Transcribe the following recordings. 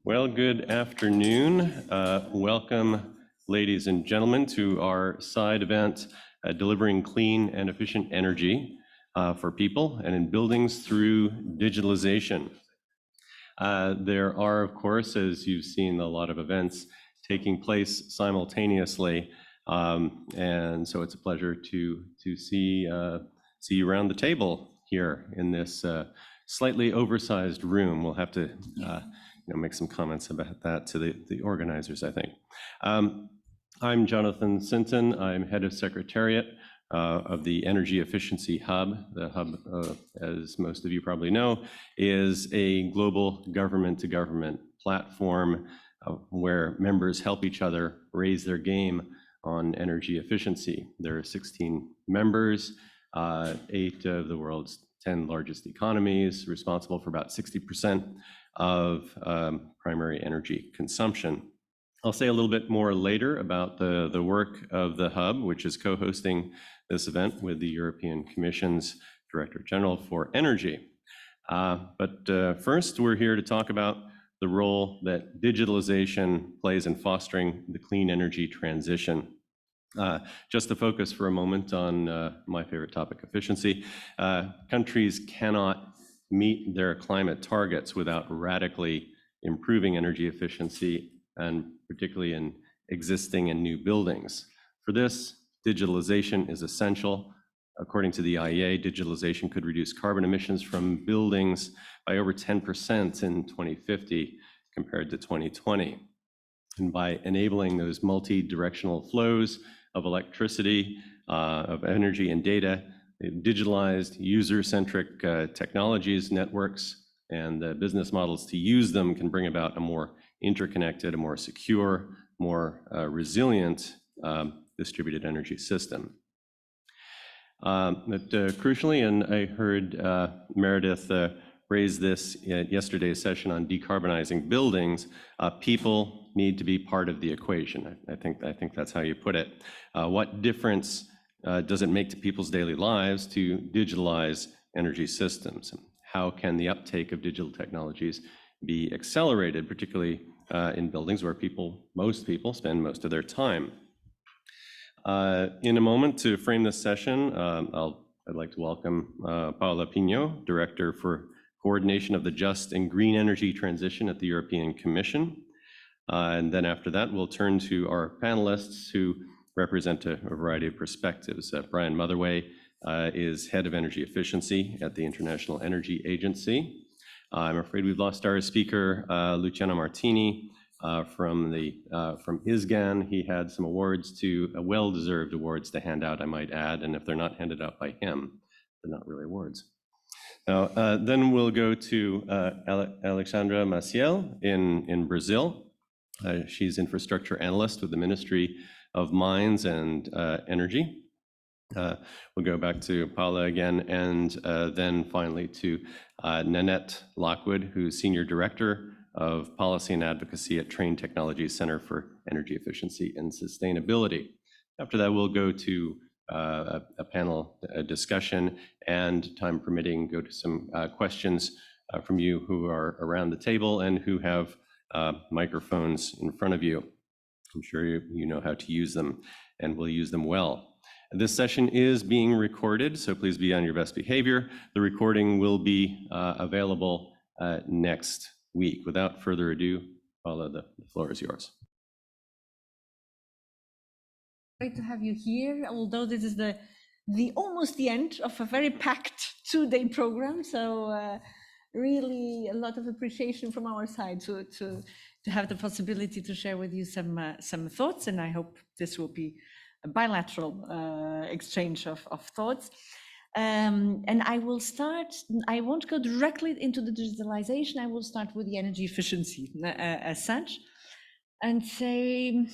Well, good afternoon. Welcome, ladies and gentlemen, to our side event, Delivering Clean and Efficient Energy for People and in Buildings Through Digitalization. There are, of course, as you've seen, a lot of events taking place simultaneously. And so it's a pleasure to see you around the table here in this slightly oversized room. We'll have to make some comments about that to the organizers, I think. I'm Jonathan Sinton. I'm head of Secretariat of the Energy Efficiency Hub. The Hub, as most of you probably know, is a global government-to-government platform where members help each other raise their game on energy efficiency. There are 16 members, 8 of the world's 10 largest economies, responsible for about 60% of primary energy consumption. I'll say a little bit more later about the work of the Hub, which is co-hosting this event with the European Commission's Director General for Energy. But first, we're here to talk about the role that digitalization plays in fostering the clean energy transition. Just to focus for a moment on my favorite topic, efficiency. Countries cannot meet their climate targets without radically improving energy efficiency, and particularly in existing and new buildings. For this, digitalization is essential. According to the IEA, digitalization could reduce carbon emissions from buildings by over 10% in 2050 compared to 2020. And by enabling those multi-directional flows of electricity, of energy and data, digitalized, user-centric technologies, networks, and business models to use them can bring about a more interconnected, a more secure, more resilient distributed energy system. But crucially, and I heard Meredith raise this at yesterday's session on decarbonizing buildings, people need to be part of the equation. I think that's how you put it. What difference does it make to people's daily lives to digitalize energy systems? How can the uptake of digital technologies be accelerated, particularly in buildings where most people spend most of their time? In a moment, to frame this session, I'd like to welcome Paola Pino, Director for Coordination of the Just and Green Energy Transition at the European Commission. And then after that, we'll turn to our panelists who represent a variety of perspectives. Brian Motherway is Head of Energy Efficiency at the International Energy Agency. I'm afraid we've lost our speaker, Luciano Martini, from ISGAN. He had some awards well-deserved awards to hand out, I might add, and if they're not handed out by him, they're not really awards. Now, then we'll go to Alexandra Maciel in Brazil. She's infrastructure analyst with the Ministry of Mines and Energy. We'll go back to Paula again, and then finally to Nanette Lockwood, who's Senior Director of Policy and Advocacy at Trane Technologies Center for Energy Efficiency and Sustainability. After that, we'll go to a panel discussion, and time permitting, go to some questions from you who are around the table and who have microphones in front of you. I'm sure you know how to use them, and will use them well. This session is being recorded, so please be on your best behavior. The recording will be available next week. Without further ado, Paula, the floor is yours. Great to have you here, although this is the almost the end of a very packed 2-day program. So really a lot of appreciation from our side to have the possibility to share with you some thoughts, and I hope this will be a bilateral exchange of thoughts. And I will start, I won't go directly into the digitalization, I will start with the energy efficiency as such, and say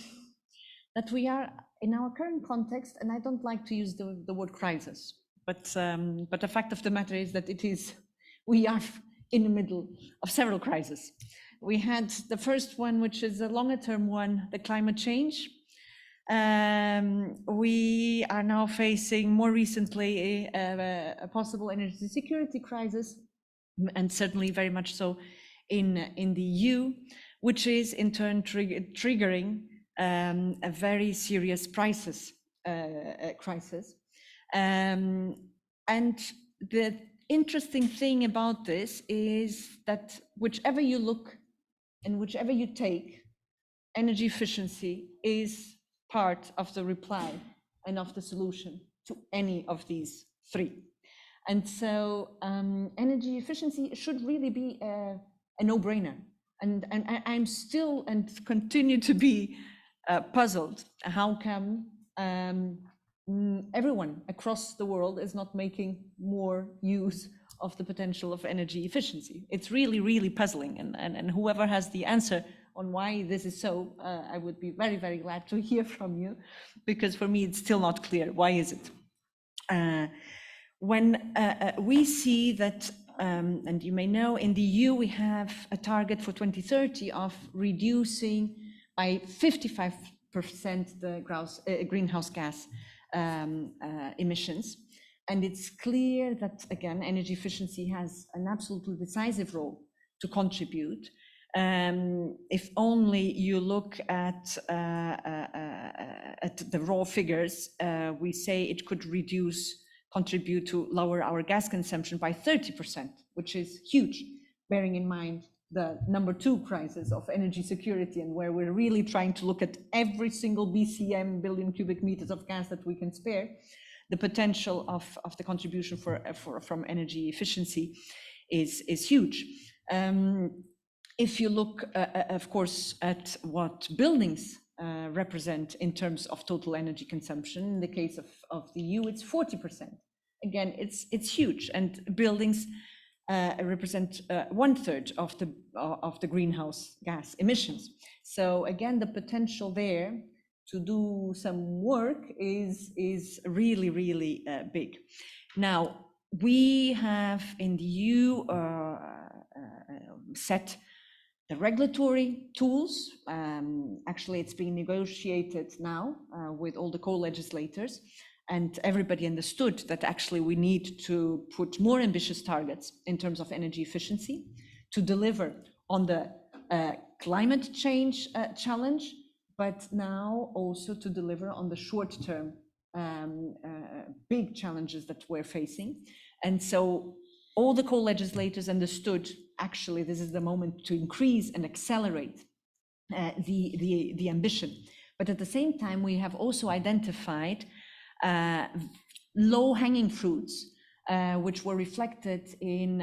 that we are in our current context, and I don't like to use the word crisis, but the fact of the matter is that we are in the middle of several crises. We had the first one, which is a longer term one, the climate change. We are now facing more recently a possible energy security crisis. and certainly very much so in the EU, which is in turn triggering a very serious crisis. And the interesting thing about this is that whichever you look and whichever you take, energy efficiency is part of the reply and of the solution to any of these three. And so energy efficiency should really be a no-brainer. And I'm still and continue to be puzzled how come everyone across the world is not making more use of the potential of energy efficiency. It's really, really puzzling. And whoever has the answer on why this is so, I would be very, very glad to hear from you, because for me, it's still not clear. Why is it? When we see that, and you may know, in the EU, we have a target for 2030 of reducing by 55% the greenhouse gas emissions. And it's clear that, again, energy efficiency has an absolutely decisive role to contribute. If only you look at the raw figures, we say it could contribute to lower our gas consumption by 30%, which is huge, bearing in mind the #2 crisis of energy security, and where we're really trying to look at every single BCM, billion cubic meters of gas that we can spare. The potential of the contribution from energy efficiency is huge. If you look, of course, at what buildings represent in terms of total energy consumption, in the case of the EU, it's 40%. Again, it's huge, and buildings represent 1/3 of the greenhouse gas emissions. So again, the potential there to do some work is really, really big. Now, we have in the EU set the regulatory tools. Actually, it's being negotiated now with all the co-legislators, and everybody understood that actually we need to put more ambitious targets in terms of energy efficiency to deliver on the climate change challenge, but now also to deliver on the short-term big challenges that we're facing. And so all the co-legislators understood actually this is the moment to increase and accelerate the ambition. But at the same time, we have also identified low-hanging fruits, which were reflected in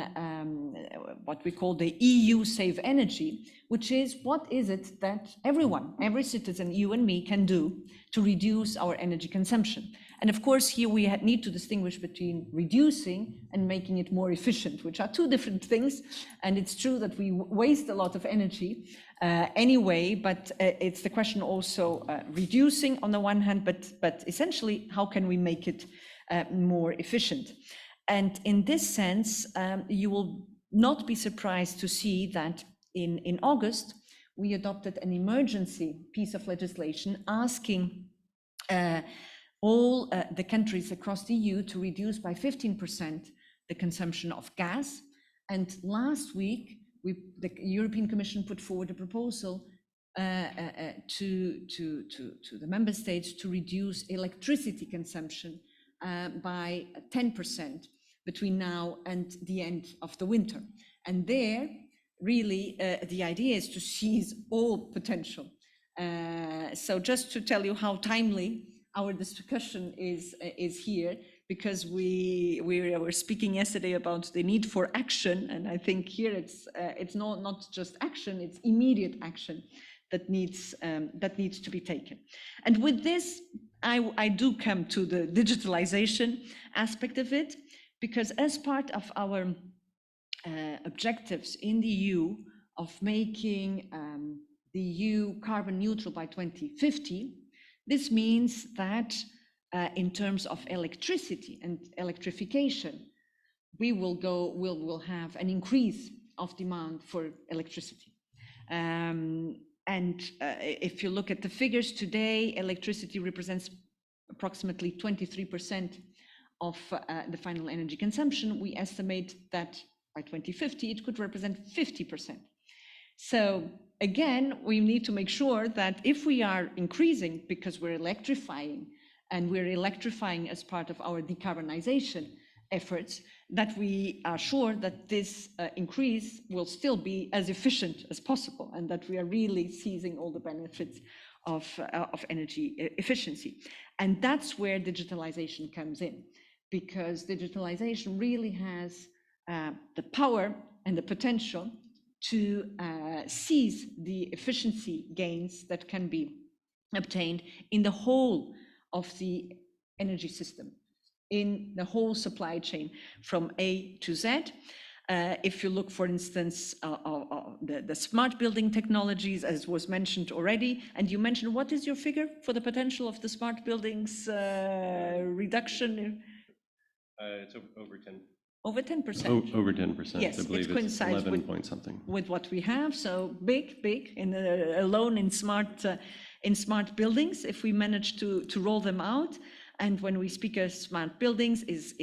what we call the EU Save Energy, which is what is it that every citizen, you and me, can do to reduce our energy consumption. And of course, here we need to distinguish between reducing and making it more efficient, which are two different things. And it's true that we waste a lot of energy anyway, but it's the question also reducing on the one hand, but essentially, how can we make it more efficient? And in this sense, you will not be surprised to see that in August, we adopted an emergency piece of legislation asking all the countries across the EU to reduce by 15% the consumption of gas. And last week, the European Commission put forward a proposal to the member states to reduce electricity consumption by 10% between now and the end of the winter. And there, really, the idea is to seize all potential. So just to tell you how timely our discussion is here, because we were speaking yesterday about the need for action, and I think here it's not just action, it's immediate action that needs to be taken. And with this, I do come to the digitalization aspect of it, because as part of our objectives in the EU of making the EU carbon neutral by 2050, this means that in terms of electricity and electrification, we will have an increase of demand for electricity. And if you look at the figures today, electricity represents approximately 23% of the final energy consumption. We estimate that by 2050, it could represent 50%. So again, we need to make sure that if we are increasing because we're electrifying, and we're electrifying as part of our decarbonization efforts, that we are sure that this increase will still be as efficient as possible, and that we are really seizing all the benefits of energy efficiency. And that's where digitalization comes in, because digitalization really has the power and the potential to seize the efficiency gains that can be obtained in the whole of the energy system, in the whole supply chain from A to Z. If you look, for instance, the smart building technologies, as was mentioned already, and you mentioned, what is your figure for the potential of the smart buildings reduction? It's over 10. Over 10%. Oh, over 10%. Yes, I believe it coincides 11 point something. with what we have. So big, alone in smart buildings, if we manage to roll them out. And when we speak of smart buildings, is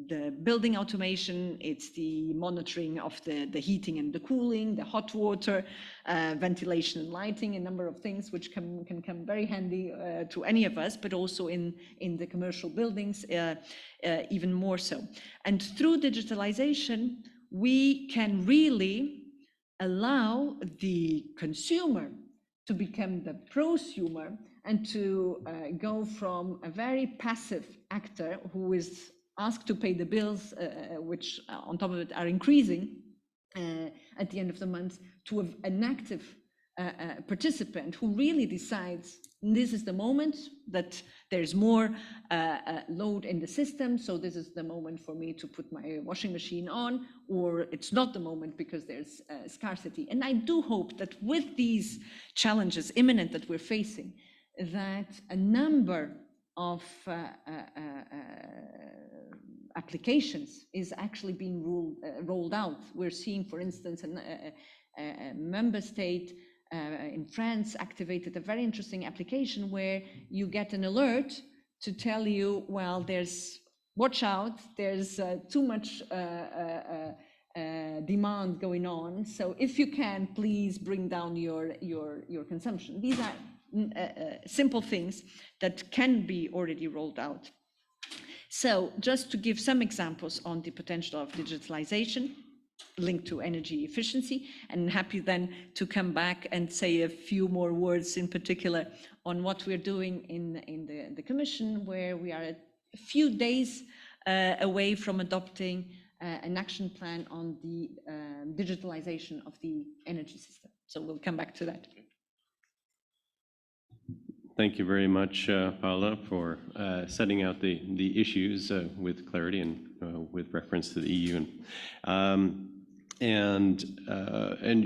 the building automation, it's the monitoring of the heating and the cooling, the hot water, ventilation and lighting, a number of things which can come very handy to any of us, but also in the commercial buildings, even more so. And through digitalization, we can really allow the consumer to become the prosumer, and to go from a very passive actor who is asked to pay the bills, which on top of it are increasing at the end of the month, to an active participant who really decides this is the moment that there's more load in the system, so this is the moment for me to put my washing machine on, or it's not the moment because there's scarcity. And I do hope that with these challenges imminent that we're facing, that a number of applications is actually being rolled out. We're seeing, for instance, a member state in France activated a very interesting application where you get an alert to tell you, well, watch out, there's too much demand going on. So if you can, please bring down your consumption. These are simple things that can be already rolled out. So just to give some examples on the potential of digitalization linked to energy efficiency, and happy then to come back and say a few more words in particular on what we're doing in the Commission, where we are a few days away from adopting an action plan on the digitalization of the energy system. So we'll come back to that. Thank you very much, Paula, for setting out the issues with clarity and with reference to the EU. And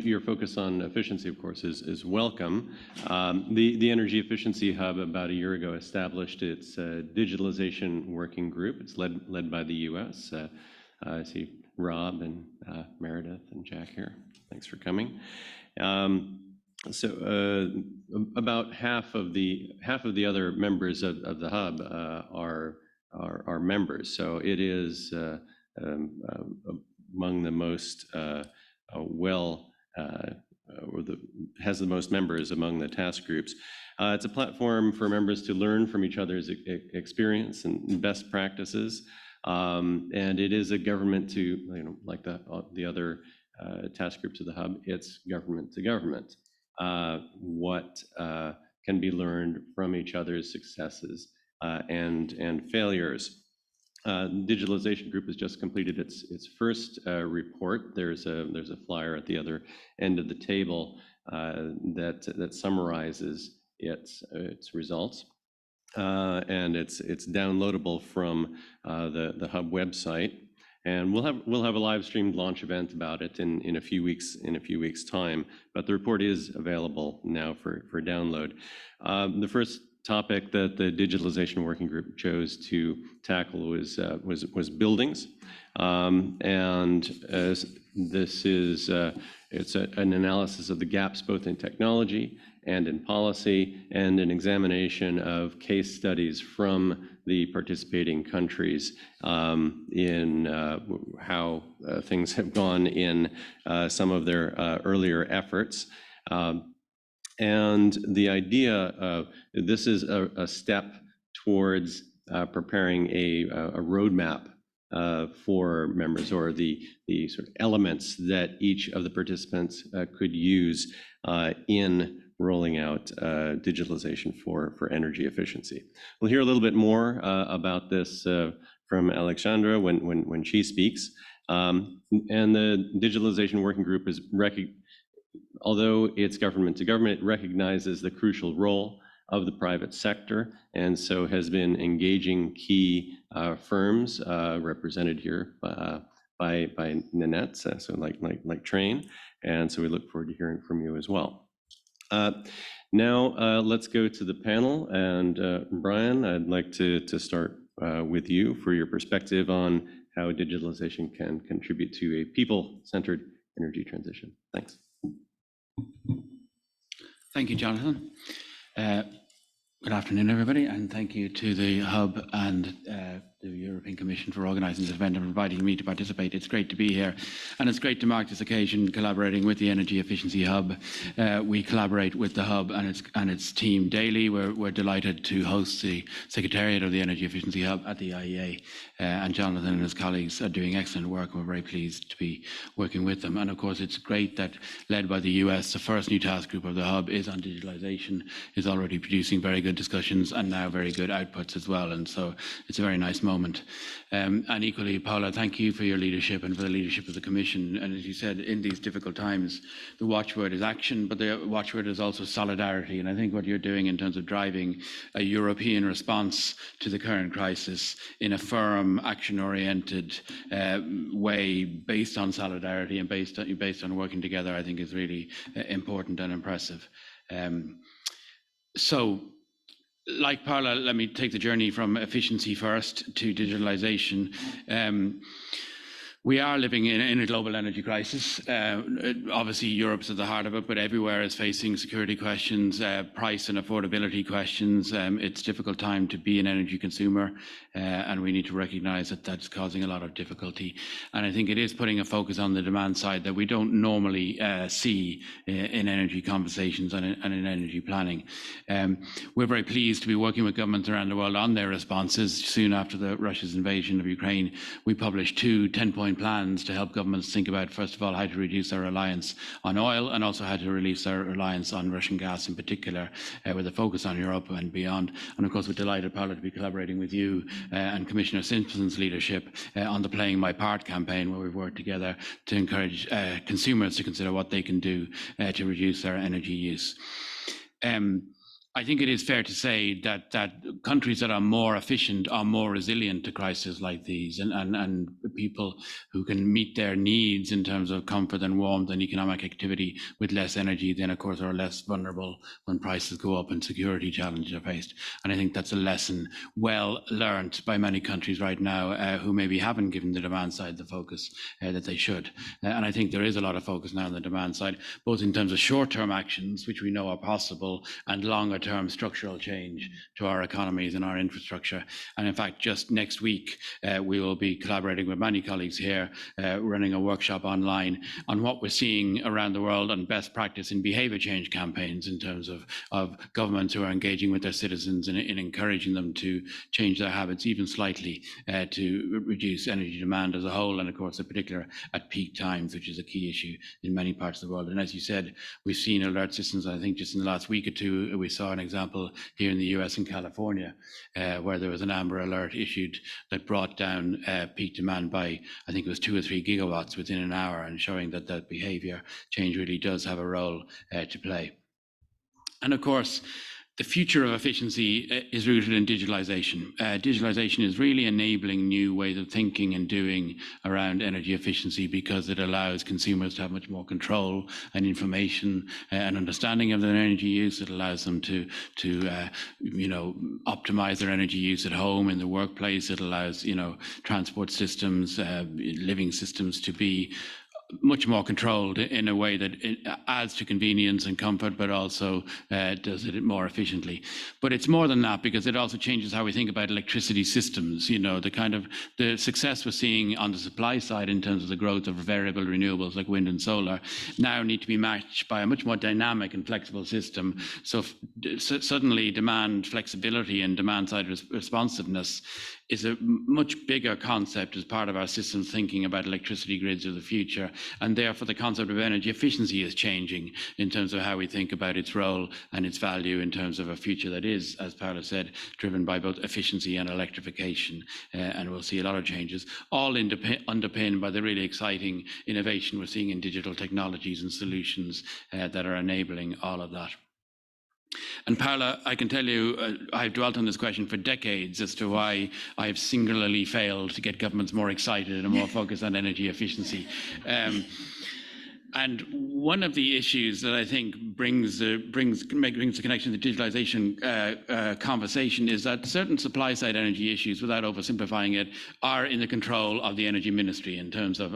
your focus on efficiency, of course, is welcome. The Energy Efficiency Hub about a year ago established its digitalization working group. It's led by the US. I see Rob and Meredith and Jack here. Thanks for coming. So about half of the other members of the hub are members. So it is among the most has the most members among the task groups. It's a platform for members to learn from each other's experience and best practices. And it is a government to, like the other task groups of the hub, it's government to government. What can be learned from each other's successes and failures. Digitalization Group has just completed its first report. There's a flyer at the other end of the table that summarizes its results, and it's downloadable from the hub website. And we'll have a live streamed launch event about it in a few weeks time. But the report is available now for download. The first topic that the Digitalization Working Group chose to tackle was buildings, and this is it's an analysis of the gaps both in technology and in policy, and an examination of case studies from the participating countries in how things have gone in some of their earlier efforts. And the idea, this is a step towards preparing a roadmap for members, or the sort of elements that each of the participants could use in rolling out digitalization for energy efficiency. We'll hear a little bit more about this from Alexandra when she speaks. And the Digitalization Working Group is although it's government to government, it recognizes the crucial role of the private sector, and so has been engaging key firms represented here by Nanette, so like Train, and so we look forward to hearing from you as well. Now let's go to the panel, and Brian, I'd like to start with you for your perspective on how digitalization can contribute to a people-centered energy transition. Thanks. Thank you, Jonathan. Good afternoon, everybody, and thank you to the Hub and the European Commission for organising this event and inviting me to participate. It's great to be here, and it's great to mark this occasion collaborating with the Energy Efficiency Hub. We collaborate with the Hub and its team daily. We're delighted to host the Secretariat of the Energy Efficiency Hub at the IEA, and Jonathan and his colleagues are doing excellent work. We're very pleased to be working with them. And of course, it's great that, led by the US, the first new task group of the Hub is on digitalization, is already producing very good discussions and now very good outputs as well. And so it's a very nice moment. And equally, Paula, thank you for your leadership and for the leadership of the Commission. And as you said, in these difficult times, the watchword is action, but the watchword is also solidarity. And I think what you're doing in terms of driving a European response to the current crisis in a firm, action-oriented way based on solidarity and based on working together, I think is really important and impressive. Like Paula, let me take the journey from efficiency first to digitalization. We are living in a global energy crisis. Obviously, Europe's at the heart of it, but everywhere is facing security questions, price and affordability questions. It's a difficult time to be an energy consumer, and we need to recognize that that's causing a lot of difficulty. And I think it is putting a focus on the demand side that we don't normally see in energy conversations and in energy planning. We're very pleased to be working with governments around the world on their responses. Soon after Russia's invasion of Ukraine, we published 2 10-point plans to help governments think about, first of all, how to reduce their reliance on oil, and also how to reduce their reliance on Russian gas in particular, with a focus on Europe and beyond. And of course, we're delighted, Paula, to be collaborating with you and Commissioner Simpson's leadership on the Playing My Part campaign, where we've worked together to encourage consumers to consider what they can do to reduce their energy use. I think it is fair to say that countries that are more efficient are more resilient to crises like these, and people who can meet their needs in terms of comfort and warmth and economic activity with less energy, then of course are less vulnerable when prices go up and security challenges are faced. And I think that's a lesson well learned by many countries right now who maybe haven't given the demand side the focus that they should. And I think there is a lot of focus now on the demand side, both in terms of short-term actions, which we know are possible, and longer-term structural change to our economies and our infrastructure. And in fact, just next week, we will be collaborating with many colleagues here, running a workshop online on what we're seeing around the world on best practice in behavior change campaigns in terms of governments who are engaging with their citizens and in encouraging them to change their habits even slightly to reduce energy demand as a whole, and of course, in particular at peak times, which is a key issue in many parts of the world. And as you said, we've seen alert systems. I think just in the last week or two, we saw an example here in the US and California, where there was an amber alert issued that brought down peak demand by, I think it was 2 or 3 gigawatts within an hour, and showing that that behavior change really does have a role to play. And of course, the future of efficiency is rooted in digitalization. Digitalization is really enabling new ways of thinking and doing around energy efficiency, because it allows consumers to have much more control and information and understanding of their energy use. It allows them to optimize their energy use at home, in the workplace. It allows transport systems, living systems to be much more controlled in a way that it adds to convenience and comfort, but also does it more efficiently. But it's more than that, because it also changes how we think about electricity systems. You know, the success we're seeing on the supply side in terms of the growth of variable renewables like wind and solar now need to be matched by a much more dynamic and flexible system. So suddenly demand flexibility and demand side responsiveness is a much bigger concept as part of our systems thinking about electricity grids of the future. And therefore the concept of energy efficiency is changing in terms of how we think about its role and its value in terms of a future that is, as Paula said, driven by both efficiency and electrification. And we'll see a lot of changes, all underpinned by the really exciting innovation we're seeing in digital technologies and solutions that are enabling all of that. And Paula, I can tell you, I've dwelt on this question for decades as to why I've singularly failed to get governments more excited and more focused on energy efficiency. And one of the issues that I think brings the connection to the digitalization conversation is that certain supply side energy issues, without oversimplifying it, are in the control of the energy ministry in terms of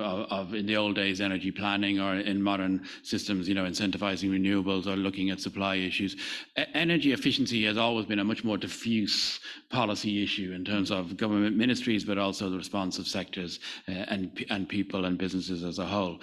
in the old days energy planning, or in modern systems, you know, incentivizing renewables or looking at supply issues. Energy efficiency has always been a much more diffuse policy issue in terms of government ministries, but also the response of sectors and people and businesses as a whole.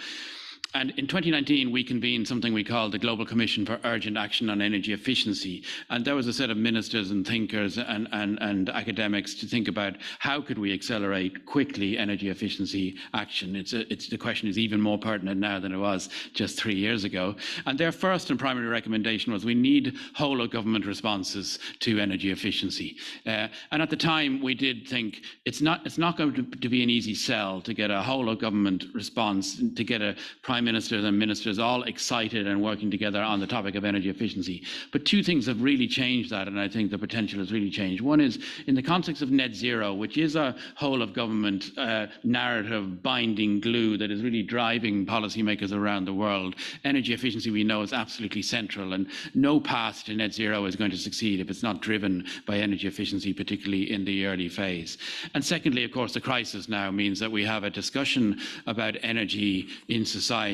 And in 2019, we convened something we called the Global Commission for Urgent Action on Energy Efficiency. And there was a set of ministers and thinkers and academics to think about how could we accelerate quickly energy efficiency action. The question is even more pertinent now than it was just 3 years ago. And their first and primary recommendation was we need whole of government responses to energy efficiency. And at the time, we did think it's not going to be an easy sell to get a whole of government response, to get a prime ministers and ministers all excited and working together on the topic of energy efficiency. But two things have really changed that, and I think the potential has really changed. One is in the context of net zero, which is a whole of government narrative binding glue that is really driving policymakers around the world. Energy efficiency, we know, is absolutely central, and no path to net zero is going to succeed if it's not driven by energy efficiency, particularly in the early phase. And secondly, of course, the crisis now means that we have a discussion about energy in society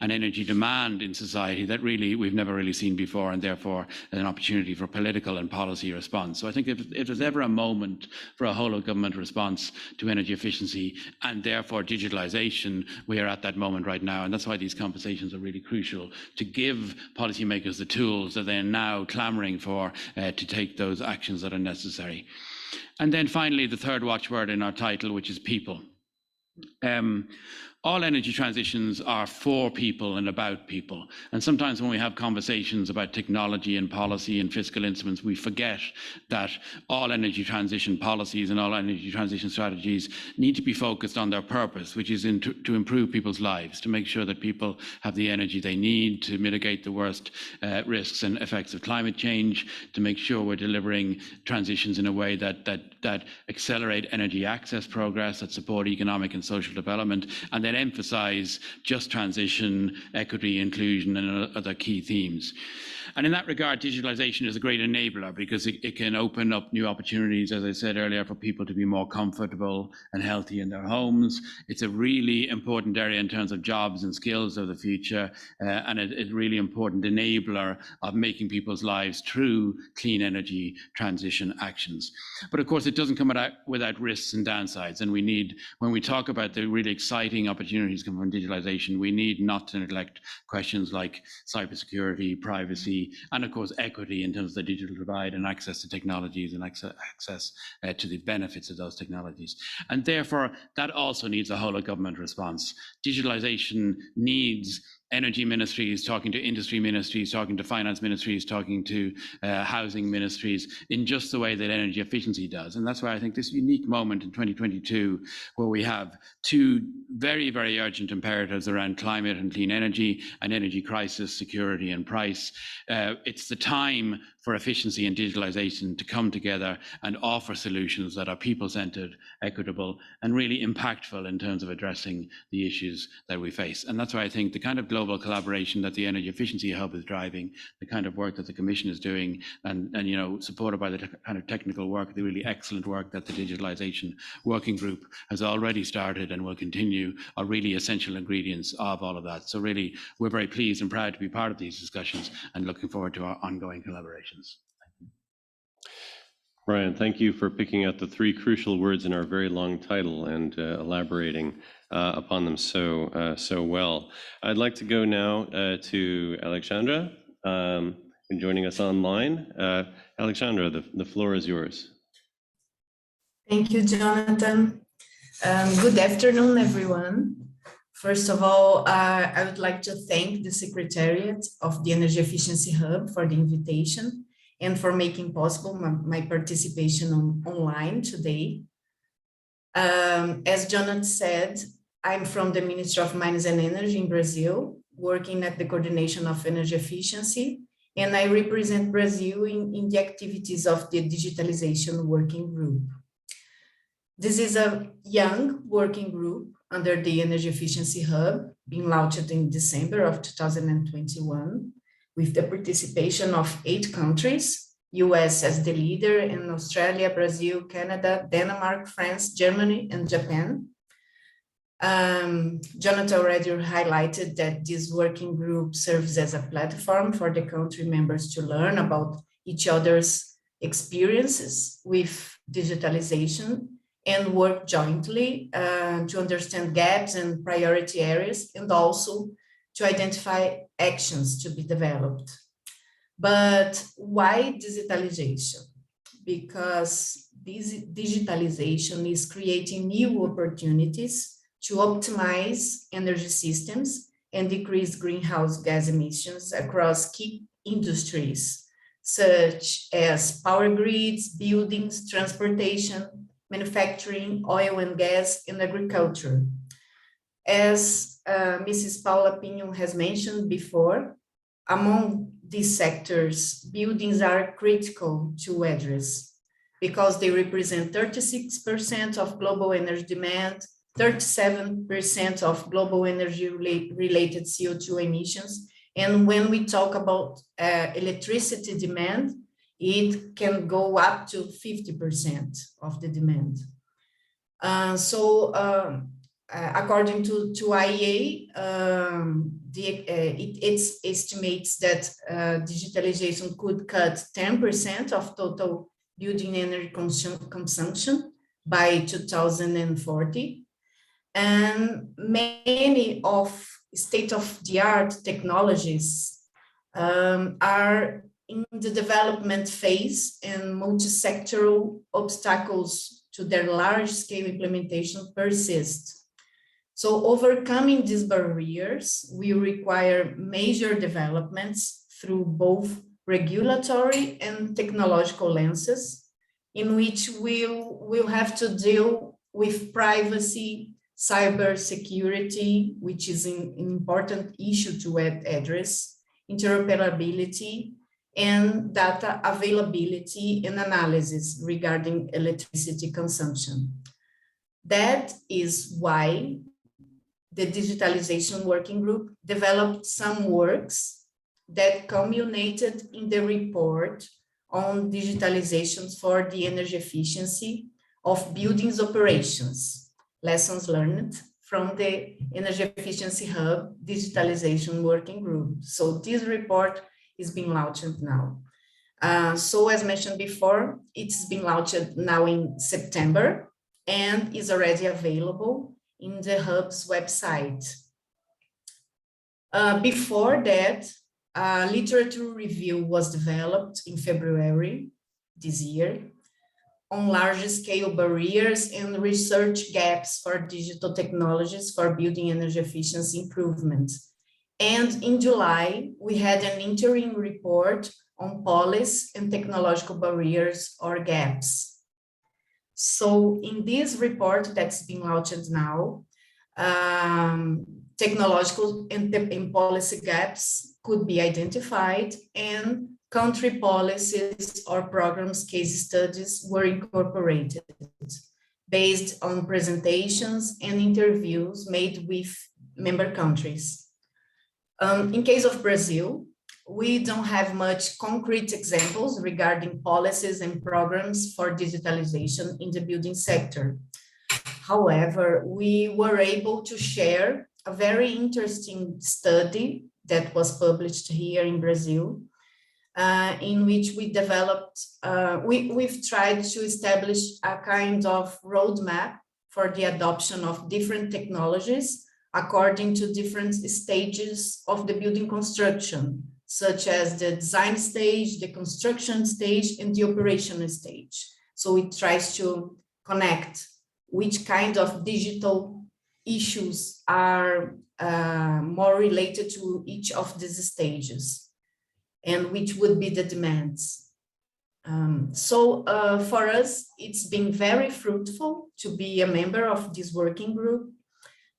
and energy demand in society that really we've never really seen before, and therefore an opportunity for political and policy response. So I think if there's ever a moment for a whole of government response to energy efficiency and therefore digitalization, we are at that moment right now. And that's why these conversations are really crucial, to give policymakers the tools that they're now clamoring for to take those actions that are necessary. And then finally, the third watchword in our title, which is people. All energy transitions are for people and about people. And sometimes when we have conversations about technology and policy and fiscal instruments, we forget that all energy transition policies and all energy transition strategies need to be focused on their purpose, which is to improve people's lives, to make sure that people have the energy they need to mitigate the worst risks and effects of climate change, to make sure we're delivering transitions in a way that accelerate energy access progress, that support economic and social development, and then emphasize just transition, equity, inclusion, and other key themes. And in that regard, digitalization is a great enabler because it can open up new opportunities, as I said earlier, for people to be more comfortable and healthy in their homes. It's a really important area in terms of jobs and skills of the future, and it's a really important enabler of making people's lives through clean energy transition actions. But of course, it doesn't come without risks and downsides. And we need, when we talk about the really exciting opportunities coming from digitalization, we need not to neglect questions like cybersecurity, privacy, and of course equity in terms of the digital divide and access to technologies and access to the benefits of those technologies. And therefore, that also needs a whole of government response. Digitalization needs energy ministries talking to industry ministries, talking to finance ministries, talking to housing ministries in just the way that energy efficiency does. And that's why I think this unique moment in 2022, where we have two very, very urgent imperatives around climate and clean energy, and energy crisis, security and price, it's the time for efficiency and digitalization to come together and offer solutions that are people-centered, equitable, and really impactful in terms of addressing the issues that we face. And that's why I think the kind of global collaboration that the Energy Efficiency Hub is driving, the kind of work that the Commission is doing, and you know, supported by the kind of technical work, the really excellent work that the Digitalization Working Group has already started and will continue, are really essential ingredients of all of that. So really, we're very pleased and proud to be part of these discussions and looking forward to our ongoing collaborations. Brian, thank you for picking out the three crucial words in our very long title and elaborating upon them so well. I'd like to go now to Alexandra, joining us online. Alexandra, the floor is yours. Thank you, Jonathan. Good afternoon, everyone. First of all, I would like to thank the Secretariat of the Energy Efficiency Hub for the invitation and for making possible my participation online today. As Jonathan said, I'm from the Ministry of Mines and Energy in Brazil, working at the coordination of energy efficiency, and I represent Brazil in the activities of the Digitalization Working Group. This is a young working group under the Energy Efficiency Hub, being launched in December of 2021, with the participation of 8 countries, US as the leader, and Australia, Brazil, Canada, Denmark, France, Germany, and Japan. Jonathan already highlighted that this working group serves as a platform for the country members to learn about each other's experiences with digitalization and work jointly to understand gaps and priority areas, and also to identify actions to be developed. But why digitalization? Because this digitalization is creating new opportunities to optimize energy systems and decrease greenhouse gas emissions across key industries, such as power grids, buildings, transportation, manufacturing, oil and gas, and agriculture. As Mrs. Paula Pinho has mentioned before, among these sectors, buildings are critical to address because they represent 36% of global energy demand, 37% of global energy-related CO2 emissions. And when we talk about electricity demand, it can go up to 50% of the demand. According to IEA, it estimates that digitalization could cut 10% of total building energy consumption by 2040. And many of state-of-the-art technologies are in the development phase, and multi-sectoral obstacles to their large-scale implementation persist. So overcoming these barriers will require major developments through both regulatory and technological lenses, in which we'll have to deal with privacy, cybersecurity, which is an important issue to address, interoperability, and data availability and analysis regarding electricity consumption. That is why the Digitalization Working Group developed some works that culminated in the report on digitalizations for the energy efficiency of buildings operations, lessons learned from the Energy Efficiency Hub Digitalization Working Group. So this report is being launched now. So as mentioned before, it's been launched now in September and is already available in the Hub's website. Before that, a literature review was developed in February this year on large scale barriers and research gaps for digital technologies for building energy efficiency improvements. And in July, we had an interim report on policy and technological barriers or gaps. So in this report that's being launched now, technological and policy gaps could be identified, and country policies or programs case studies were incorporated based on presentations and interviews made with member countries. In case of Brazil, we don't have much concrete examples regarding policies and programs for digitalization in the building sector. However, we were able to share a very interesting study that was published here in Brazil, in which we developed, we've tried to establish a kind of roadmap for the adoption of different technologies according to different stages of the building construction, such as the design stage, the construction stage, and the operation stage. So it tries to connect which kind of digital issues are more related to each of these stages, and which would be the demands. For us, it's been very fruitful to be a member of this working group,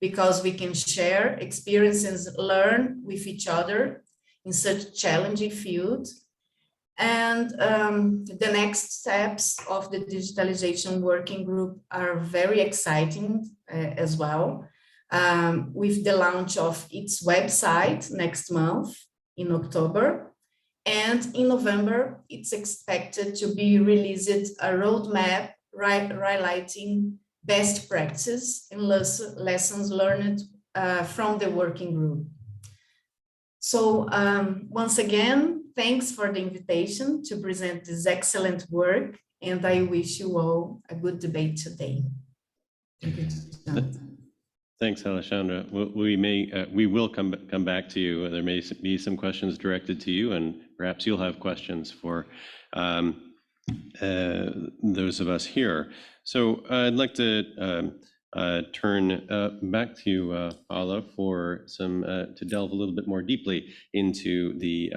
because we can share experiences, learn with each other in such challenging field. And the next steps of the digitalization working group are very exciting as well, with the launch of its website next month in October. And in November, it's expected to be released a roadmap highlighting best practices and lessons learned from the working group. So once again, thanks for the invitation to present this excellent work, and I wish you all a good debate today. Thank you, Jonathan. Thanks, Alexandra. We will come back to you. There may be some questions directed to you, and perhaps you'll have questions for those of us here. So I'd like to turn back to you, Paula, for some to delve a little bit more deeply into the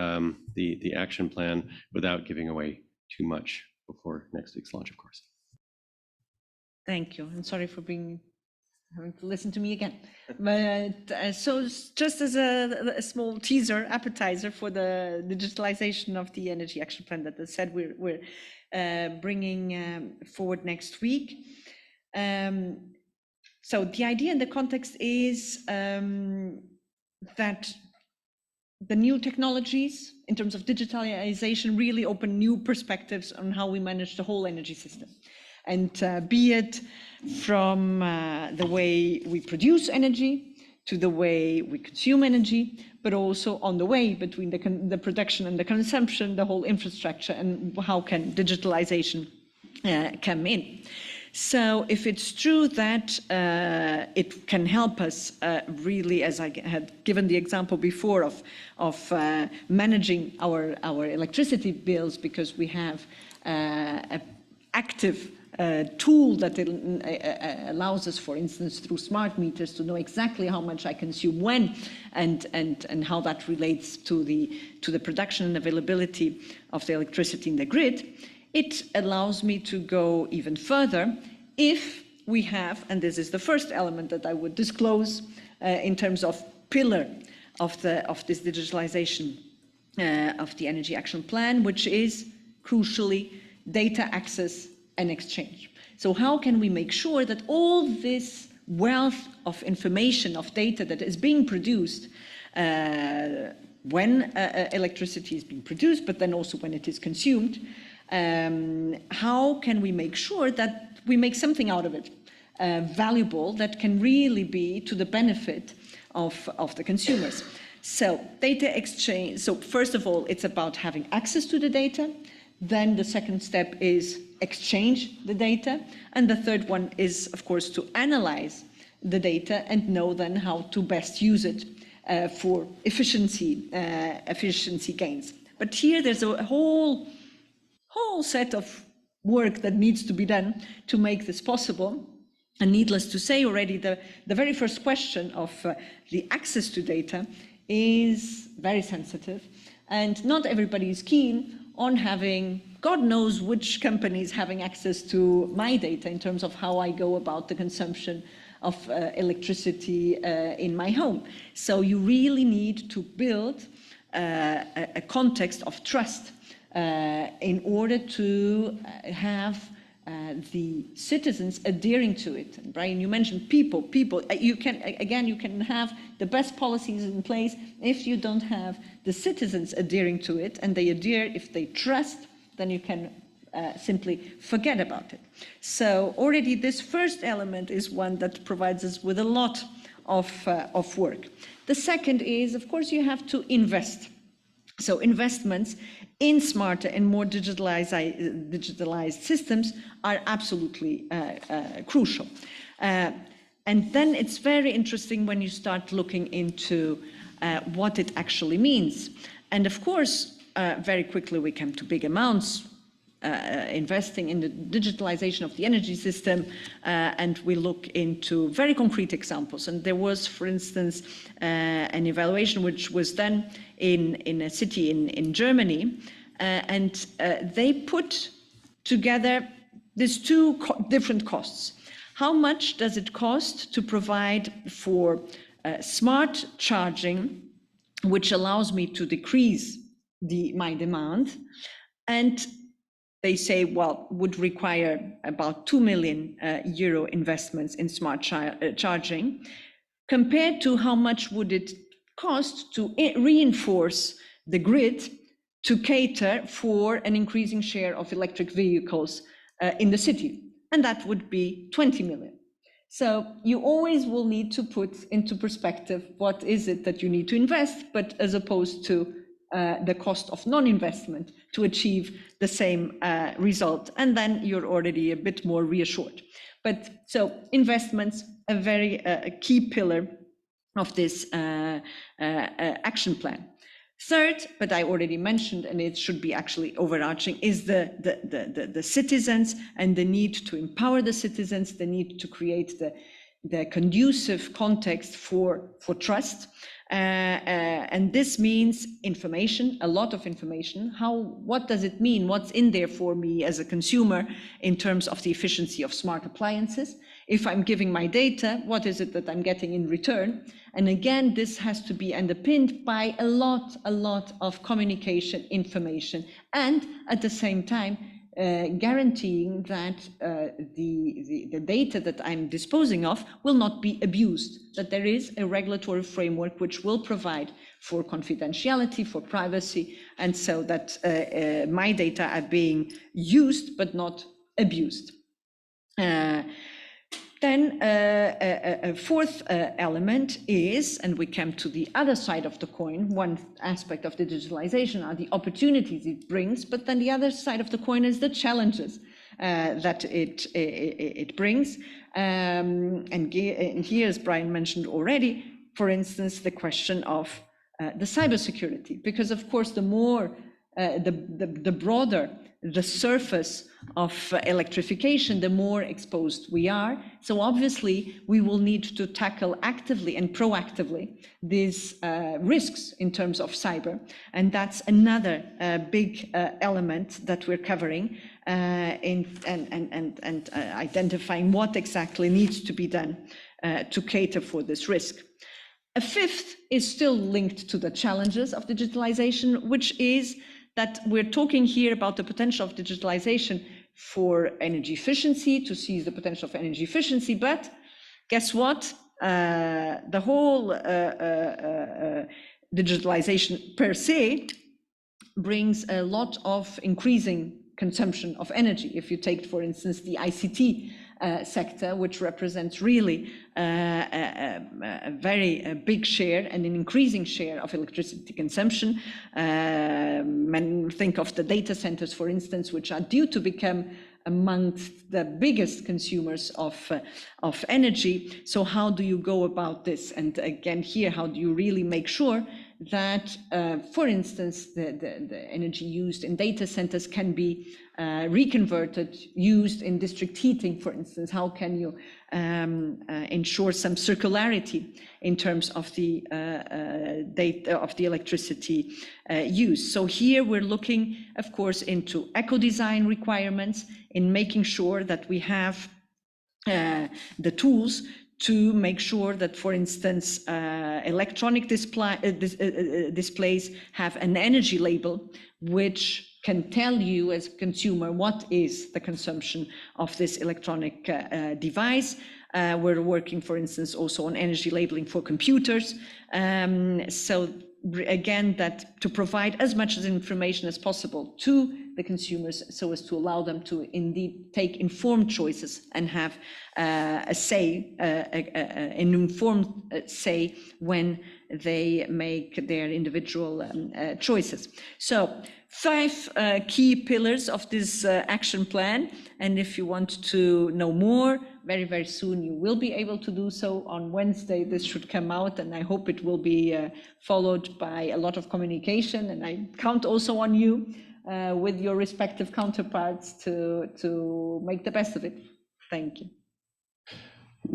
action plan without giving away too much before next week's launch, of course. Thank you. I'm sorry for having to listen to me again. But so just as a small teaser, appetizer for the digitalization of the Energy Action Plan that I said we're bringing forward next week. So the idea and the context is that the new technologies in terms of digitalization really open new perspectives on how we manage the whole energy system. And be it from the way we produce energy to the way we consume energy, but also on the way between the production and the consumption, the whole infrastructure, and how can digitalization come in. So if it's true that it can help us really, as I had given the example before of managing our electricity bills, because we have an active tool that allows us, for instance, through smart meters, to know exactly how much I consume when, and how that relates to the production and availability of the electricity in the grid. It allows me to go even further if we have, and this is the first element that I would disclose in terms of pillar of this digitalization of the Energy Action Plan, which is crucially data access and exchange. So how can we make sure that all this wealth of information, of data that is being produced when electricity is being produced, but then also when it is consumed, how can we make sure that we make something out of it, valuable, that can really be to the benefit of the consumers? So data exchange, so first of all, it's about having access to the data. Then the second step is exchange the data. And the third one is, of course, to analyze the data and know then how to best use it for efficiency gains. But here there's a whole set of work that needs to be done to make this possible. And needless to say, already the very first question of the access to data is very sensitive, and not everybody is keen on having, God knows which companies having access to my data in terms of how I go about the consumption of electricity in my home. So you really need to build a context of trust in order to have the citizens adhering to it. And Brian, you mentioned people. You can have the best policies in place if you don't have the citizens adhering to it, and they adhere if they trust, then you can simply forget about it. So already this first element is one that provides us with a lot of work. The second is, of course, you have to invest. So investments in smarter and more digitalized systems are absolutely crucial. And then it's very interesting when you start looking into what it actually means. And of course, very quickly we come to big amounts, investing in the digitalization of the energy system, and we look into very concrete examples. And there was, for instance, an evaluation which was done in a city in Germany, and they put together these two different costs. How much does it cost to provide for smart charging, which allows me to decrease my demand? And they say, well, would require about 2 million euro investments in smart charging, compared to how much would it cost to reinforce the grid to cater for an increasing share of electric vehicles in the city. And that would be 20 million. So you always will need to put into perspective what is it that you need to invest, but as opposed to the cost of non-investment to achieve the same result. And then you're already a bit more reassured. But so investments, a very key pillar of this action plan. Third, but I already mentioned, and it should be actually overarching, is the citizens and the need to empower the citizens, the need to create the conducive context for trust. And this means information, a lot of information. What does it mean? What's in there for me as a consumer in terms of the efficiency of smart appliances? If I'm giving my data, what is it that I'm getting in return? And again, this has to be underpinned by a lot of communication, information, and at the same time, guaranteeing that the data that I'm disposing of will not be abused, that there is a regulatory framework which will provide for confidentiality, for privacy, and so that my data are being used but not abused. Then a fourth element is, and we come to the other side of the coin, one aspect of the digitalization are the opportunities it brings, but then the other side of the coin is the challenges that it brings. And here, as Brian mentioned already, for instance, the question of the cybersecurity, because of course the more, the broader the surface of electrification, the more exposed we are. So obviously, we will need to tackle actively and proactively these risks in terms of cyber. And that's another big element that we're covering and identifying what exactly needs to be done to cater for this risk. A fifth is still linked to the challenges of digitalization, which is that we're talking here about the potential of digitalization for energy efficiency, to seize the potential of energy efficiency, but guess what? The whole digitalization per se brings a lot of increasing consumption of energy. If you take, for instance, the ICT sector, which represents really a very big share and an increasing share of electricity consumption. Think of the data centers, for instance, which are due to become amongst the biggest consumers of energy. So how do you go about this? And again, here, how do you really make sure that, for instance, the energy used in data centers can be reconverted, used in district heating, for instance? How can you ensure some circularity in terms of the data of the electricity use? So here we're looking, of course, into eco-design requirements, in making sure that we have the tools to make sure that, for instance, electronic displays have an energy label, which can tell you as a consumer what is the consumption of this electronic device. We're working, for instance, also on energy labeling for computers. So again, that to provide as much information as possible to the consumers so as to allow them to indeed take informed choices and have a say, an informed say when they make their individual choices. So 5 key pillars of this action plan. And if you want to know more, very, very soon you will be able to do so. On Wednesday, this should come out, and I hope it will be followed by a lot of communication. And I count also on you with your respective counterparts to make the best of it. Thank you.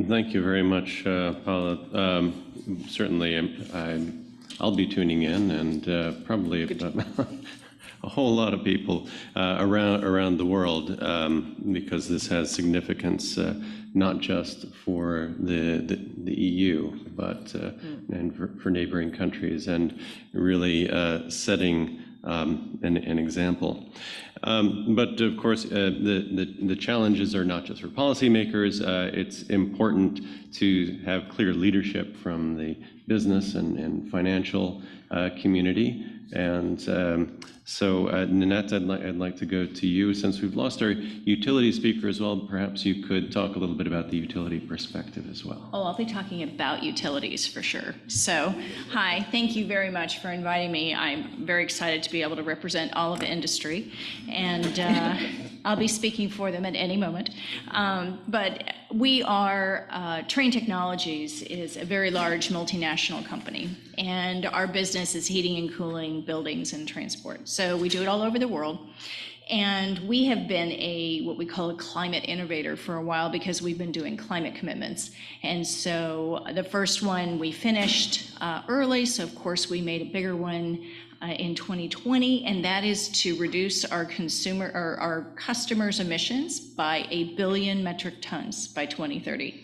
Thank you very much, Paula. Certainly, I'll be tuning in, and probably a whole lot of people around the world, because this has significance not just for the EU, but and for neighboring countries, and really setting an example. But of course, the challenges are not just for policymakers. It's important to have clear leadership from the business and financial community. And so, Nanette, I'd like to go to you. Since we've lost our utility speaker as well, perhaps you could talk a little bit about the utility perspective as well. Oh, I'll be talking about utilities for sure. So, hi, thank you very much for inviting me. I'm very excited to be able to represent all of the industry, and I'll be speaking for them at any moment. But we are, Trane Technologies is a very large multinational company, and our business is heating and cooling buildings and transport. So we do it all over the world. And we have been what we call a climate innovator for a while, because we've been doing climate commitments. And so the first one we finished early, so of course we made a bigger one in 2020, and that is to reduce our customers' emissions by 1 billion metric tons by 2030.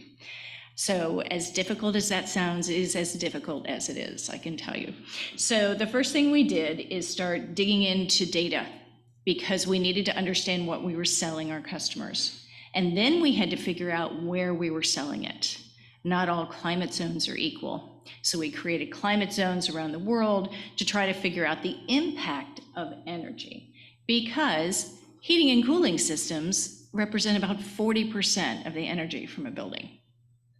So as difficult as that sounds, is as difficult as it is, I can tell you. So the first thing we did is start digging into data, because we needed to understand what we were selling our customers. And then we had to figure out where we were selling it. Not all climate zones are equal. So we created climate zones around the world to try to figure out the impact of energy, because heating and cooling systems represent about 40% of the energy from a building.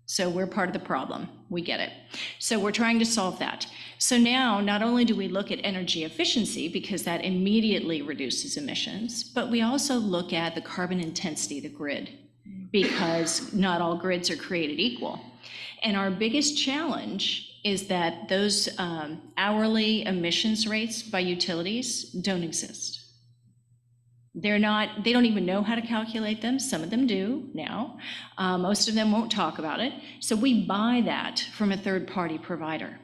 So we're part of the problem, we get it. So we're trying to solve that. So now, not only do we look at energy efficiency, because that immediately reduces emissions, but we also look at the carbon intensity of the grid, because not all grids are created equal. And our biggest challenge is that those hourly emissions rates by utilities don't exist. They don't even know how to calculate them. Some of them do now. Most of them won't talk about it. So we buy that from a third-party provider,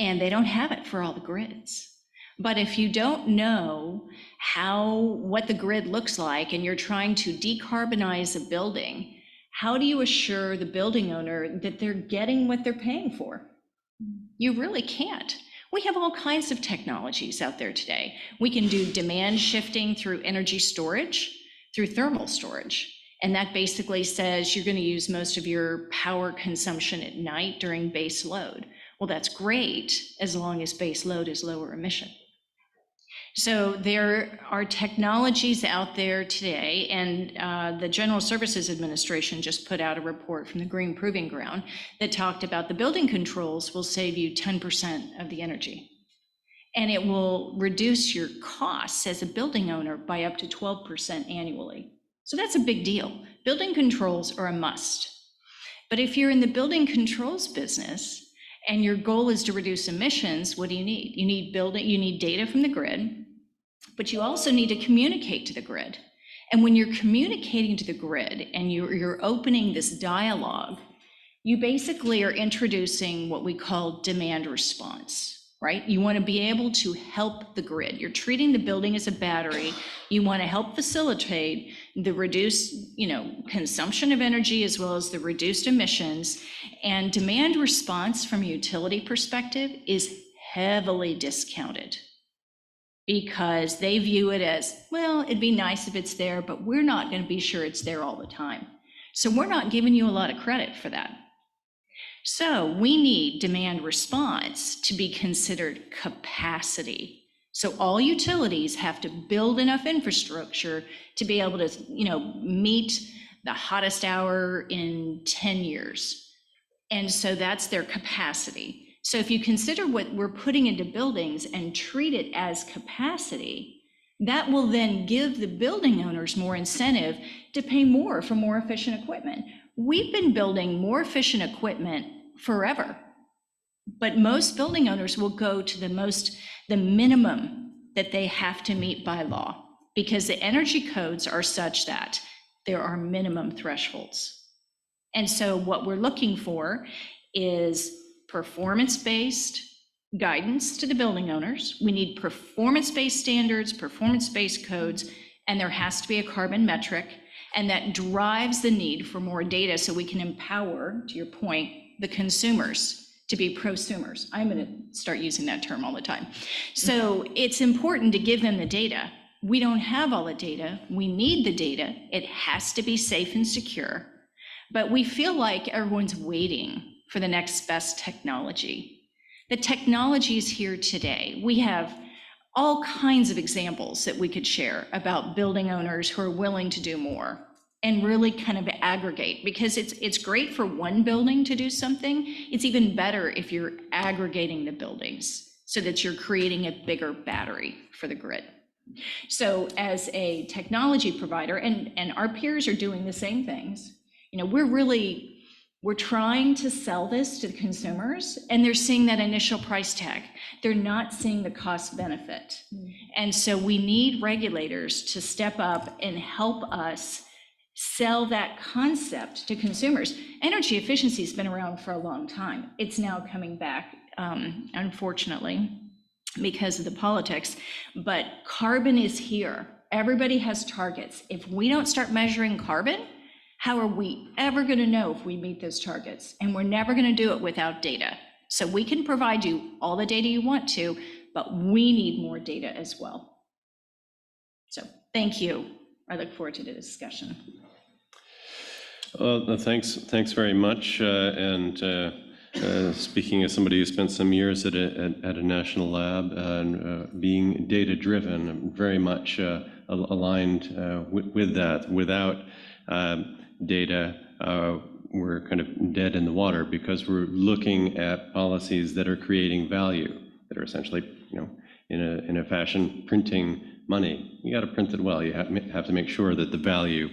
and they don't have it for all the grids. But if you don't know what the grid looks like, and you're trying to decarbonize a building, how do you assure the building owner that they're getting what they're paying for? You really can't. We have all kinds of technologies out there today. We can do demand shifting through energy storage, through thermal storage. And that basically says you're going to use most of your power consumption at night during base load. Well, that's great as long as base load is lower emission. So there are technologies out there today, and the General Services Administration just put out a report from the Green Proving Ground that talked about the building controls will save you 10% of the energy. And it will reduce your costs as a building owner by up to 12% annually. So that's a big deal. Building controls are a must. But if you're in the building controls business and your goal is to reduce emissions, what do you need? You need data from the grid, but you also need to communicate to the grid. And when you're communicating to the grid and you're opening this dialogue, you basically are introducing what we call demand response, right? You want to be able to help the grid. You're treating the building as a battery. You want to help facilitate the reduced, consumption of energy as well as the reduced emissions. And demand response from a utility perspective is heavily discounted because they view it as, well, it'd be nice if it's there, but we're not going to be sure it's there all the time. So we're not giving you a lot of credit for that. So we need demand response to be considered capacity. So all utilities have to build enough infrastructure to be able to, meet the hottest hour in 10 years. And so that's their capacity. So if you consider what we're putting into buildings and treat it as capacity, that will then give the building owners more incentive to pay more for more efficient equipment. We've been building more efficient equipment forever, but most building owners will go to the minimum that they have to meet by law, because the energy codes are such that there are minimum thresholds. And so what we're looking for is performance-based guidance to the building owners. We need performance-based standards, performance-based codes, and there has to be a carbon metric, and that drives the need for more data so we can empower, to your point, the consumers to be prosumers. I'm going to start using that term all the time. So it's important to give them the data. We don't have all the data. We need the data. It has to be safe and secure. But we feel like everyone's waiting for the next best technology. The technology is here today. We have all kinds of examples that we could share about building owners who are willing to do more and really kind of aggregate, because it's great for one building to do something. It's even better if you're aggregating the buildings so that you're creating a bigger battery for the grid. So as a technology provider, and our peers are doing the same things, we're trying to sell this to the consumers, and they're seeing that initial price tag. They're not seeing the cost benefit. And so we need regulators to step up and help us sell that concept to consumers. Energy efficiency has been around for a long time. It's now coming back, unfortunately, because of the politics, but carbon is here. Everybody has targets. If we don't start measuring carbon, how are we ever going to know if we meet those targets? And we're never going to do it without data. So we can provide you all the data you want to, but we need more data as well. So thank you. I look forward to the discussion. Thanks very much. Speaking as somebody who spent some years at a national lab and being data-driven, I'm very much aligned with that. Without data, we're kind of dead in the water, because we're looking at policies that are creating value, that are essentially, in a fashion, printing money. You got to print it well. You have to make sure that the value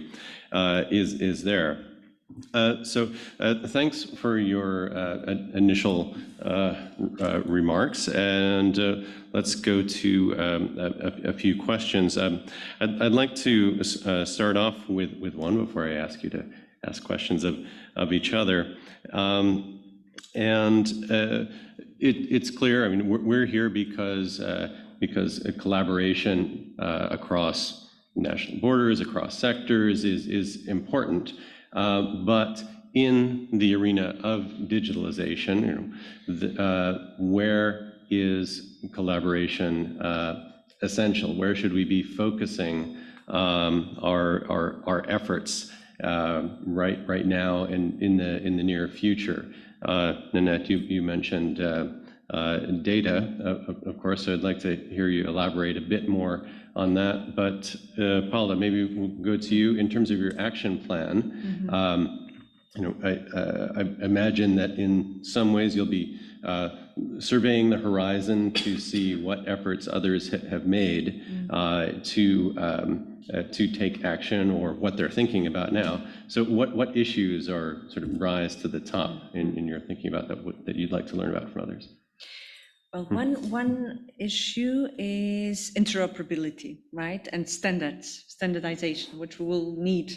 is there. So thanks for your initial remarks, and let's go to a few questions. I'd like to start off with one before I ask you to ask questions of each other. It's clear, I mean, we're here because collaboration across national borders, across sectors is important. But in the arena of digitalization, where is collaboration essential? Where should we be focusing our efforts right now and in the near future? Nanette, you mentioned data, of course, so I'd like to hear you elaborate a bit more on that. But Paula, maybe we'll go to you in terms of your action plan. I imagine that in some ways you'll be surveying the horizon to see what efforts others have made to take action, or what they're thinking about now. So what issues are sort of rise to the top in your thinking about that you'd like to learn about from others? Well, one issue is interoperability, right? And standardization, which we will need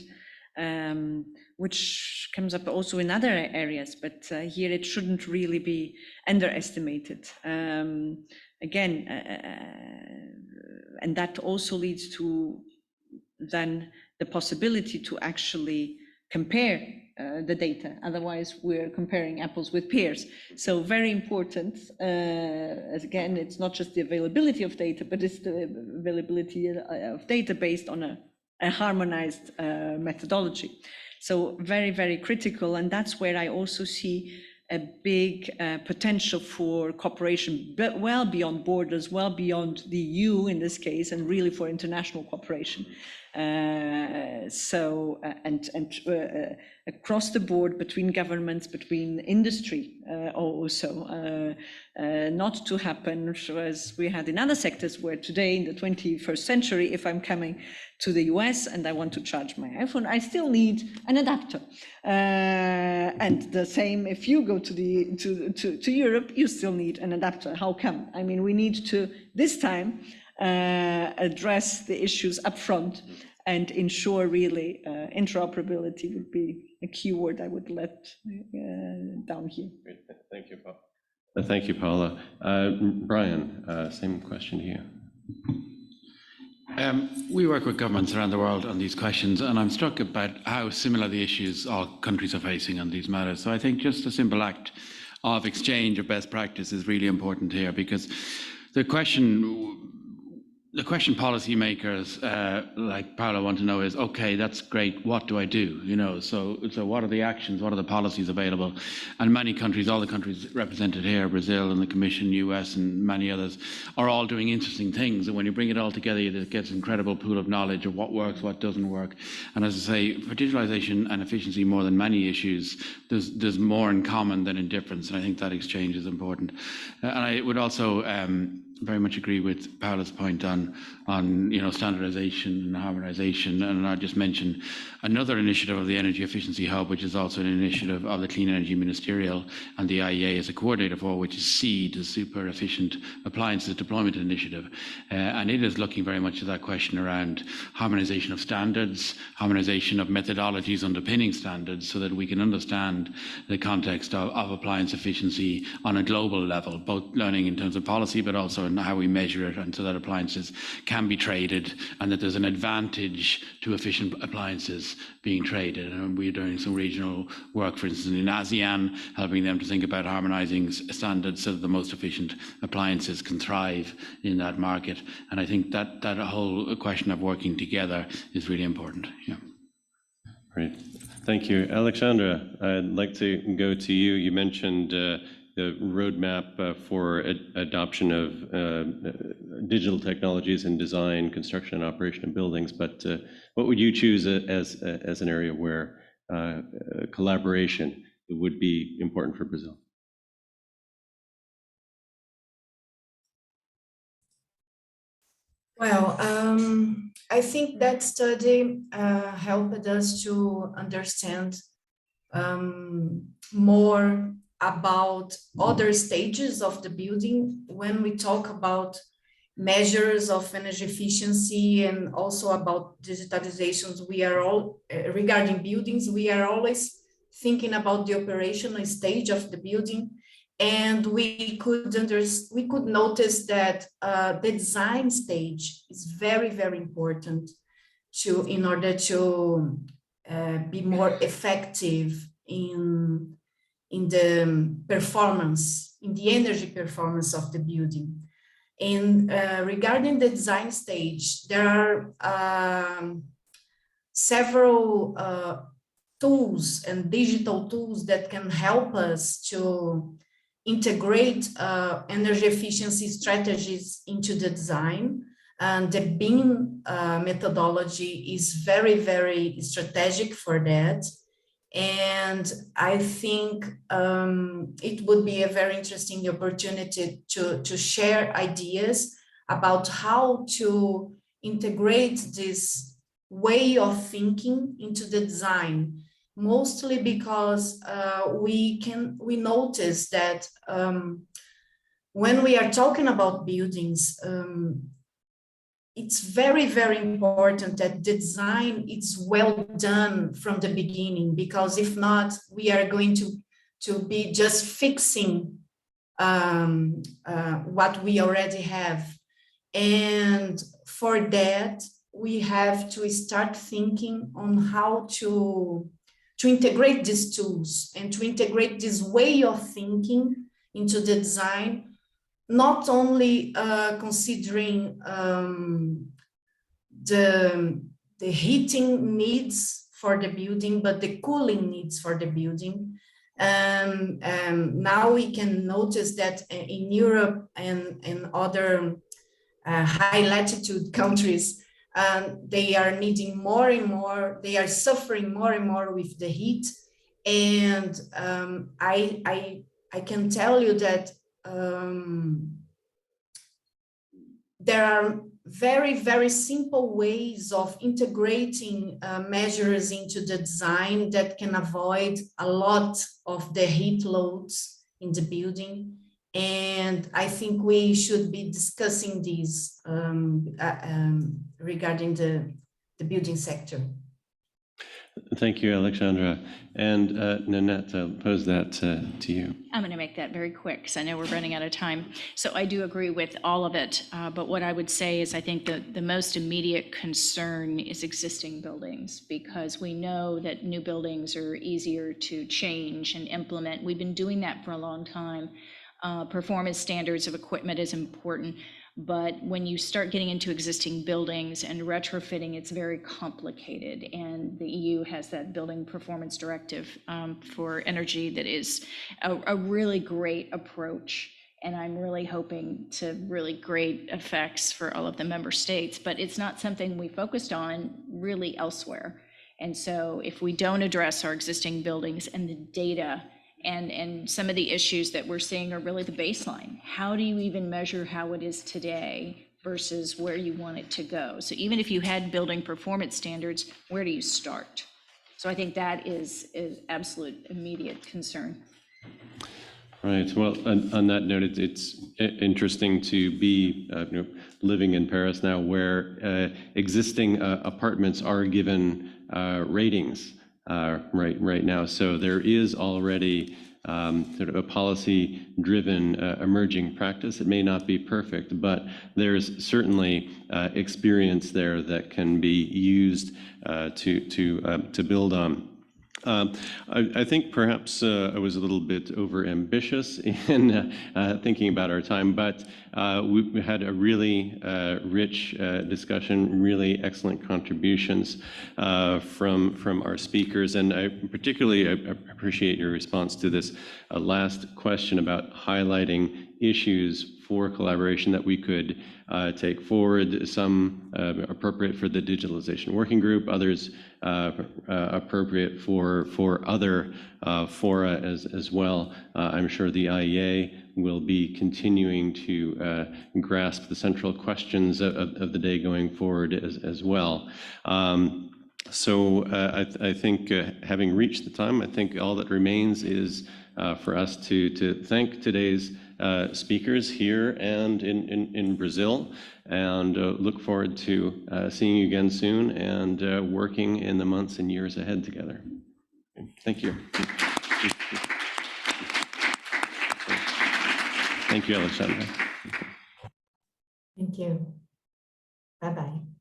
which comes up also in other areas, but here it shouldn't really be underestimated. Again, and that also leads to then the possibility to actually compare the data. Otherwise, we're comparing apples with pears. So very important. Again, it's not just the availability of data, but it's the availability of data based on a harmonized methodology. So very, very critical. And that's where I also see a big potential for cooperation, but well beyond borders, well beyond the EU in this case, and really for international cooperation. Across the board, between governments, between industry also, not to happen as we had in other sectors where today in the 21st century, if I'm coming to the US and I want to charge my iPhone, I still need an adapter. And the same if you go to Europe, you still need an adapter. How come? I mean, we need to, this time, address the issues up front and ensure really interoperability would be a key word I would let down here. Great. Thank you, Paula. Thank you, Paula. Brian, same question to you. We work with governments around the world on these questions, and I'm struck about how similar the issues all countries are facing on these matters. So I think just a simple act of exchange of best practice is really important here, because the question policymakers like Paula want to know is, okay, that's great, what do I do? You know, so what are the actions, what are the policies available? And many countries, all the countries represented here, Brazil and the Commission, US and many others, are all doing interesting things. And when you bring it all together, it gets an incredible pool of knowledge of what works, what doesn't work. And as I say, for digitalization and efficiency, more than many issues, there's more in common than in difference. And I think that exchange is important. And I would also very much agree with Paula's point on standardization and harmonization. And I just mentioned another initiative of the Energy Efficiency Hub, which is also an initiative of the Clean Energy Ministerial and the IEA as a coordinator for, which is SEED, the Super Efficient Appliances Deployment Initiative. And it is looking very much at that question around harmonization of standards, harmonization of methodologies underpinning standards, so that we can understand the context of appliance efficiency on a global level, both learning in terms of policy, but also in how we measure it, and so that appliances can be traded and that there's an advantage to efficient appliances being traded. And we're doing some regional work, for instance, in ASEAN, helping them to think about harmonizing standards so that the most efficient appliances can thrive in that market. And I think that whole question of working together is really important. Yeah. Great. Thank you. Alexandra, I'd like to go to you. You mentioned the roadmap for adoption of digital technologies in design, construction, and operation of buildings. But what would you choose as an area where collaboration would be important for Brazil? Well, I think that study helped us to understand more about other stages of the building when we talk about measures of energy efficiency and also about digitalizations. We are all regarding buildings, we are always thinking about the operational stage of the building, and we could notice that the design stage is very, very important in order to be more effective in the performance, in the energy performance of the building. And regarding the design stage, there are several tools and digital tools that can help us to integrate energy efficiency strategies into the design. And the BIM methodology is very, very strategic for that. And I think it would be a very interesting opportunity to share ideas about how to integrate this way of thinking into the design, mostly because we notice that when we are talking about buildings, it's very, very important that design is well done from the beginning, because if not, we are going to be just fixing what we already have. And for that, we have to start thinking on how to integrate these tools and to integrate this way of thinking into the design, not only considering the heating needs for the building, but the cooling needs for the building. Now we can notice that in Europe and other high latitude countries, they are needing more and more, they are suffering more and more with the heat. And I can tell you that there are very, very simple ways of integrating measures into the design that can avoid a lot of the heat loads in the building. And I think we should be discussing these regarding the building sector. Thank you, Alexandra. And Nanette, I'll pose that to you. I'm going to make that very quick because I know we're running out of time. So I do agree with all of it. But what I would say is I think the most immediate concern is existing buildings, because we know that new buildings are easier to change and implement. We've been doing that for a long time. Performance standards of equipment is important. But when you start getting into existing buildings and retrofitting, it's very complicated. And the EU has that building performance directive for energy that is a really great approach. And I'm really hoping to really great effects for all of the member states, but it's not something we focused on really elsewhere. And so if we don't address our existing buildings and the data, and some of the issues that we're seeing are really the baseline. How do you even measure how it is today versus where you want it to go? So even if you had building performance standards, where do you start? So I think that is absolute immediate concern. Right. Well, on that note, it's interesting to be living in Paris now, where existing apartments are given ratings right now. So there is already sort of a policy-driven emerging practice. It may not be perfect, but there's certainly experience there that can be used to build on. I think perhaps I was a little bit over-ambitious in thinking about our time, but we had a really rich discussion, really excellent contributions from our speakers, and I particularly appreciate your response to this last question about highlighting issues for collaboration that we could take forward, some appropriate for the Digitalization Working Group, others appropriate for other fora as well. I'm sure the IEA will be continuing to grasp the central questions of the day going forward as well. So I think having reached the time, I think all that remains is for us to thank today's speakers here and in Brazil, and look forward to seeing you again soon and working in the months and years ahead together. Thank you. Thank you, Alexandra. Thank you. Bye-bye.